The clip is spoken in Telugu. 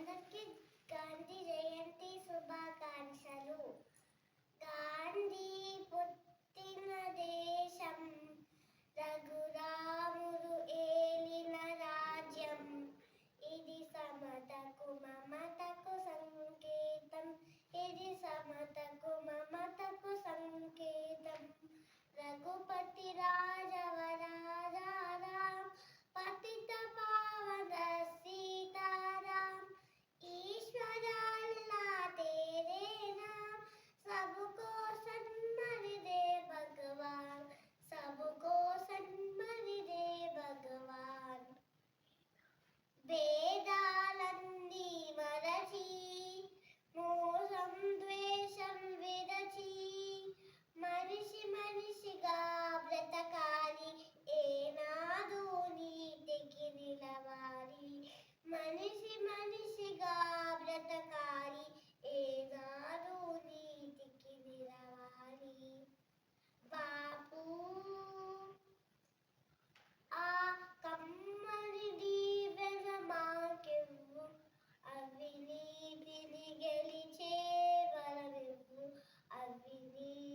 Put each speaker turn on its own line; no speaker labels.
అందరికీ గాంధీ జయంతి శుభాకాంక్షలు. గాంధీ పుట్టిన దేశం, రఘురాముడు ఏలిన రాజ్యం. ఇది సమతకు మమతకు సంకేతం, ఇది సమతకు మమతకు సంకేతం. రఘుపతి రాజవరాజారాం, పతిత పావన सीताराम, ईश्वर अल्लाह तेरे नाम, सबको सन्मति दे भगवान, सबको सन्मति दे भगवान. వేదాలన్నీ మరచి, మోసం ద్వేషం విరచి, మనిషి మనిషిగా బ్రతకాలి, ఏనాడు నీతికి నిలవాలి. మనిషి మనిషిగా బ్రతకాలి, ఏనాడు నీతికి నిలవాలి. బాపు ఆ కమ్మని దీవెన మాకివ్వు, అవినీతిని గెలిచే వరమివ్వు, అవినీతి